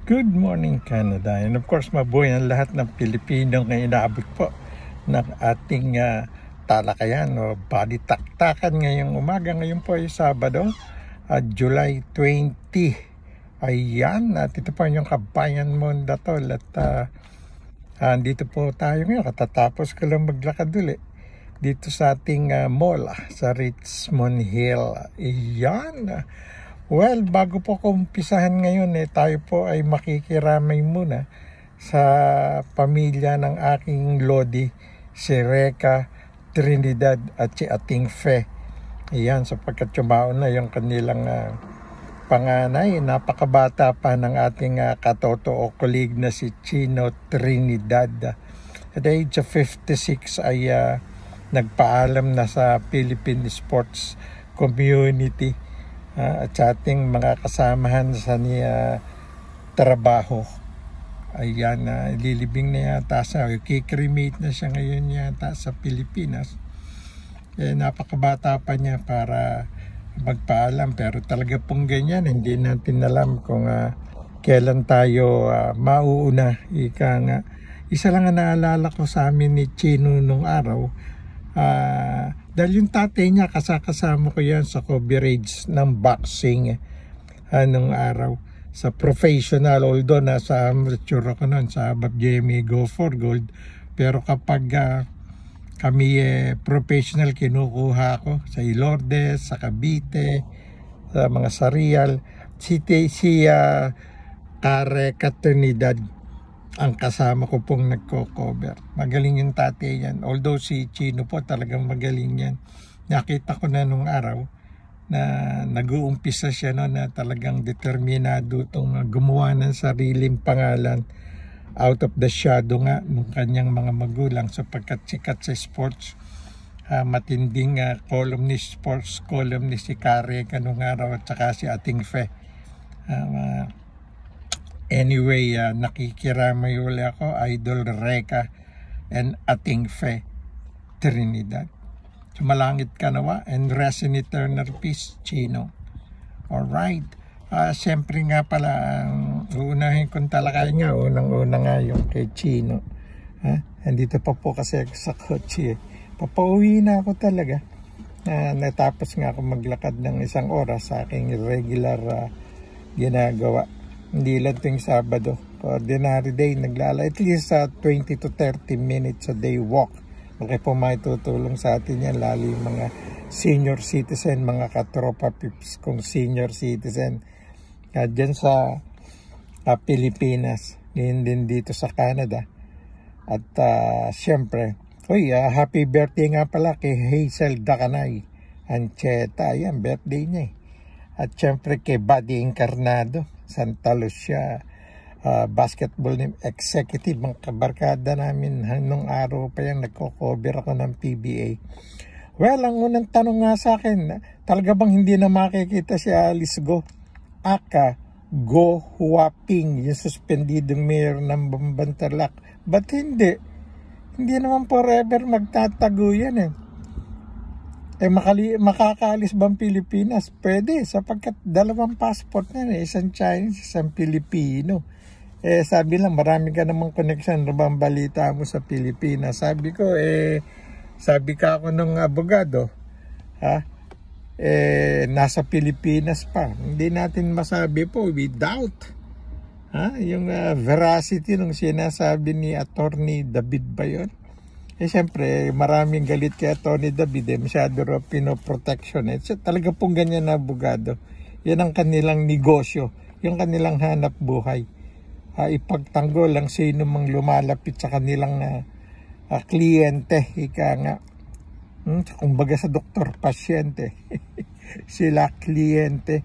Good morning, Canada. And of course, mabuhay ang lahat ng Pilipino ngayon inaabot po ng ating talakayan o balitaktakan ngayong umaga. Ngayon po ay Sabado, July 20. Ayan, at ito po yung Kabayan Mondatol. At dito po tayo ngayon. Katatapos ko lang maglakad ulit dito sa ating mall sa Richmond Hill. Ayan. Well, bago po ko umpisahan ngayon, tayo po ay makikiramay muna sa pamilya ng aking Lodi, si Reka Trinidad at si Ating Fe. Ayan, sapagkat yumaon na yung kanilang panganay. Napakabata pa ng ating katoto o colleague na si Chino Trinidad. At the age of 56 ay nagpaalam na sa Philippine sports community. At sa ating mga kasamahan sa niya trabaho. Ayan, lilibing na yata siya. Kikremate na siya ngayon yata sa Pilipinas. Napakabata pa niya para magpaalam. Pero talaga pong ganyan, hindi natin alam kung kailan tayo mauuna. Ika nga. Isa lang ang naalala ko sa amin ni Chino nung araw. Dahil yung tatay niya, kasama ko yan sa coverage ng boxing nung araw. Sa professional, although nasa amateur ako noon sa BGMA Go for Gold. Pero kapag kami professional, kinukuha ko sa Ilordes, sa Cavite, sa mga Sarial. Si Reka Trinidad ang kasama ko pong nagko-cover. Magaling yung tatay yan. Although si Chino po talagang magaling yan. Nakita ko na nung araw na nag-uumpisa siya no, na talagang determinado itong gumawa ng sariling pangalan out of the shadow nga ng kanyang mga magulang sapagkat sikat sa sports. Matinding columnist, sports columnist si Reka nung araw at saka si Ating Fe. Anyway, nakikiramay uli ako, Idol Reka and Ating Fe Trinidad. Sumalangit ka nawa and rest in eternal peace, Chino. Alright. Siyempre nga pala, uunahin kong talakayan nga, unang-una nga yung kay Chino. Andito pa po kasi sa kotse. Papauwi na ako talaga. Natapos nga ako maglakad ng 1 oras sa aking regular ginagawa. Hindi lang tuwing Sabado. Ordinary day, at least 20 to 30 minutes a day walk. Okay po may tutulong sa atin yan, lalo yung mga senior citizen, mga katropa pips kung senior citizen. Dyan sa Pilipinas, din dito sa Canada. At syempre, happy birthday nga pala kay Hazel Dacanay Ancheta. Ayan, birthday niya At syempre kay Buddy Encarnado Santa Lucia, basketball executive, ang kabarkada namin nung araw pa yan, nagko-cover ako ng PBA. Well, ang unang tanong nga sa akin, talaga bang hindi na makikita si Alice Go Huaping, yung suspendidong mayor ng Bambantarlac? Ba't hindi? Hindi naman forever magtatago yan makakaalis bang Pilipinas? Pwede, sapagkat 2 passport na isang Chinese, isang Pilipino. Sabi lang, marami ka namang connection, ano bang balita mo sa Pilipinas? Sabi ko, sabi ka ako ng abogado, nasa Pilipinas pa. Hindi natin masabi po, without yung veracity ng sinasabi ni Attorney David ba yun? Siyempre, maraming galit kay Tony David, masyado raw pinoprotection. Talaga pong ganyan na abogado. Yan ang kanilang negosyo, yung kanilang hanap buhay. Ipagtanggol ang sino mang lumalapit sa kanilang kliyente. Ika nga, kumbaga sa doktor, pasyente. Sila kliyente.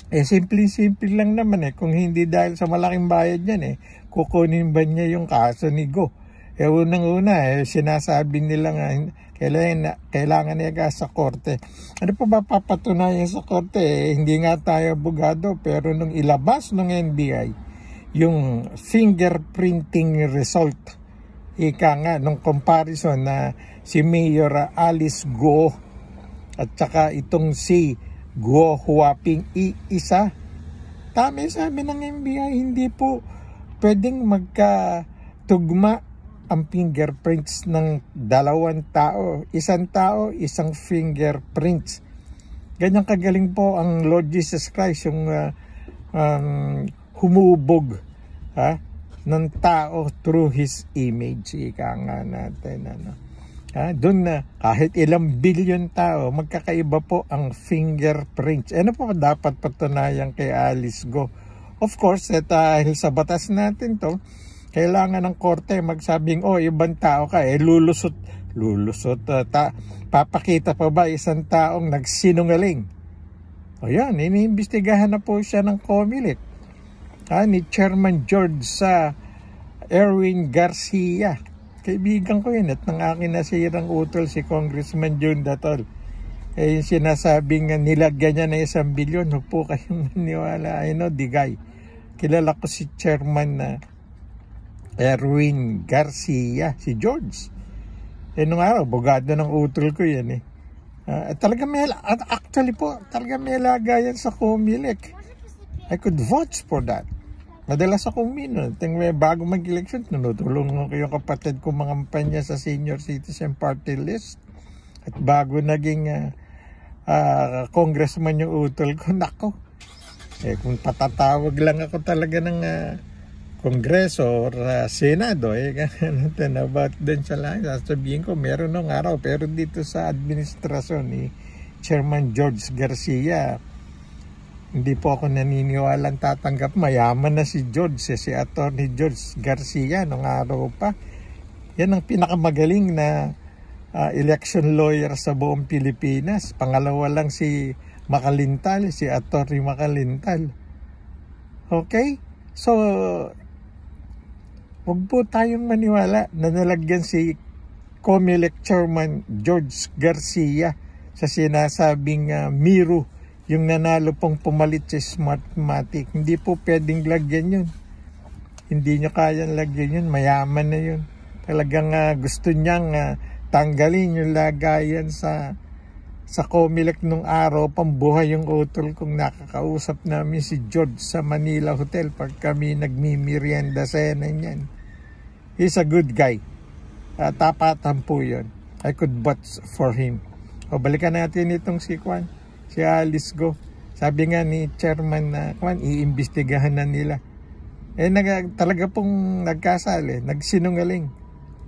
Simple lang naman Kung hindi dahil sa malaking bayad yan kukunin ba niya yung kaso ni Go? Unang-una, sinasabi nila nga, kailangan niya sa korte. Ano pa ba papatunayan sa korte? Hindi nga tayo abogado, pero nung ilabas ng NBI, yung fingerprinting result, nung comparison na si Mayor Alice Go at saka itong si Go Huaping, isa Tama sabi ng NBI, hindi po pwedeng magkatugma ang fingerprints ng dalawang tao. Isang tao, isang fingerprints. Ganyan kagaling po ang Lord Jesus Christ, yung humubog ng tao through His image. Ika nga natin. Doon na kahit ilang bilyon tao, magkakaiba po ang fingerprints. Ano po dapat patunayan kay Alice Go? Of course, dahil sa batas natin to, kailangan ng korte magsabing, ibang tao ka, lulusot, papakita pa ba isang taong nagsinungaling? O yan, iniimbestigahan na po siya ng COMELEC. Ni Chairman George Erwin Garcia. Kaibigan ko yun at ng aking nasirang utol si Congressman June Datol. Yung sinasabing nilagyan niya na 1 bilyon, huwag po kayong maniwala. I know the guy. Kilala ko si Chairman Erwin Garcia, si George. Nung araw, bugado ng utol ko yan talaga actually po, talaga may lagayan sa COMELEC. I could vouch for that. Madalas akong bago mag-election, tinutulungan ko yung kapatid ko mga kampanya sa Senior Citizen Party List. At bago naging congressman yung utol ko, nako. Kung patatawag lang ako talaga ng Kongreso or Senado, about dun sa lang, sasabihin ko, meron nung araw. Pero dito sa administrasyon ni Chairman George Garcia, hindi po ako naniniwalang tatanggap. Mayaman na si George, si Attorney George Garcia nung araw pa. Yan ang pinakamagaling na election lawyer sa buong Pilipinas. Pangalawa lang si Makalintal, si Attorney Makalintal. Okay? So, huwag po tayong maniwala na nalagyan si COMELEC Chairman George Garcia sa sinasabing Miru, yung nanalo pong pumalit sa Smartmatic. Hindi po pwedeng lagyan yun. Hindi niya kayang lagyan yun. Mayaman na yun. Talagang gusto niyang tanggalin yung lagayan sa COMELEC nung araw. Pambuhay yung utol kong nakakausap namin si George sa Manila Hotel pag kami nagmimerienda sa niyan. He's a good guy. Tapatan po yun. I could vote for him. O balikan natin itong si Alice Go. Sabi nga ni Chairman iimbestigahan na nila. Talaga pong nagkasali, nagsinungaling.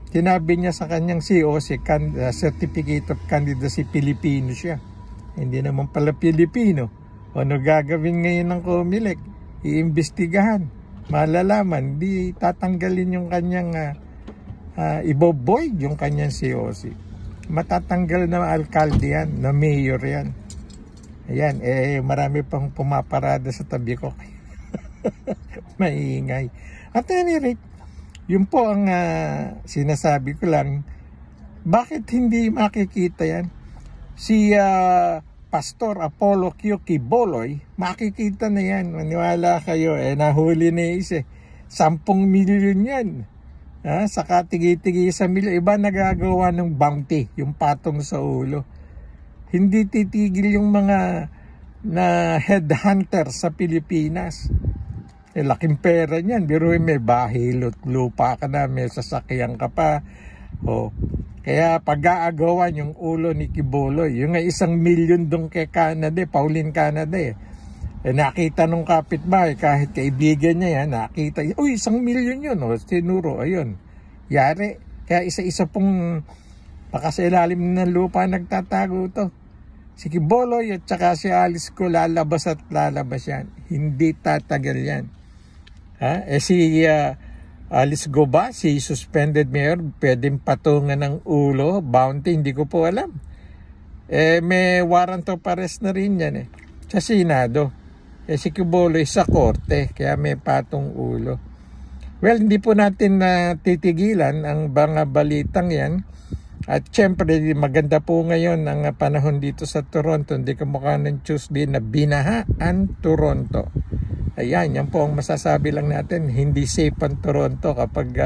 Sinabi niya sa kanyang COC, Certificate of Candidacy, Pilipino siya. Hindi naman pala Pilipino. Ano gagawin ngayon ng COMELEC? Iimbestigahan. Malalaman, di tatanggalin yung kanyang iboboid yung kanyang COC. Matatanggal na alkalde yan, na mayor yan. Ayan, marami pang pumaparada sa tabi ko. Maingay. At any rate, yun po ang sinasabi ko lang, bakit hindi makikita yan? Si Pastor Apollo Q. Quiboloy, makikita na yan. Maniwala kayo, nahuli na 10 milyon yan. Saka tigi-tigi 1 milyon. Iba nagagawa ng bounty, yung patong sa ulo. Hindi titigil yung mga na headhunter sa Pilipinas. Laking pera niyan. Pero may bahay, lupa ka na, may sasakyan ka pa. Kaya pag-aagawan yung ulo ni Quiboloy. Yung 1 milyon doon kay Canada, Pauline Canada nakita nung kapitbahay, kahit kaibigan niya yan, nakita, 1 milyon yun, sinuro, ayun. Yari. Kaya isa-isa pong baka sa ilalim ng lupa nagtatago to. Si Quiboloy at saka si Alice Go, lalabas at lalabas yan. Hindi tatagal yan. Si Alice Go ba, si suspended mayor, pwedeng patungan ng ulo, bounty, hindi ko po alam. May warrant of arrest na rin yan sa Senado. Si Quiboloy sa korte, kaya may patong ulo. Well, hindi po natin titigilan ang mga balitang yan. At syempre, maganda po ngayon ang panahon dito sa Toronto. Hindi kamukha ng Tuesday na binaha ang Toronto. Ayan, yan po ang masasabi lang natin. Hindi safe ang Toronto kapag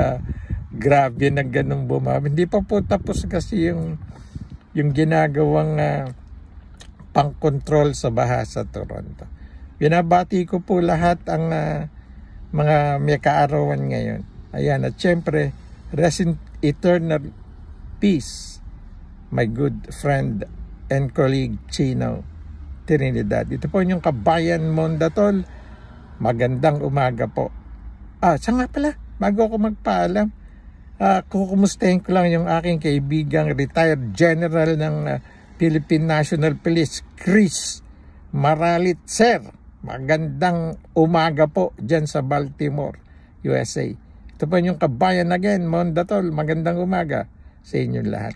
grabe na ganong bumaba. Hindi pa po tapos kasi yung ginagawang pang-control sa baha sa Toronto. Binabati ko po lahat ang mga may kaarawan ngayon. Ayan, at syempre, rest in eternal peace, my good friend and colleague Chino Trinidad. Ito po yung Kabayan Mondatol. Magandang umaga po. Siya nga pala, bago ako magpaalam, kukumustahin ko lang yung aking kaibigang retired general ng Philippine National Police, Chris Maralit. Sir, magandang umaga po dyan sa Baltimore, USA. Ito po yung Kabayan again, Mondatol. Magandang umaga sa inyong lahat.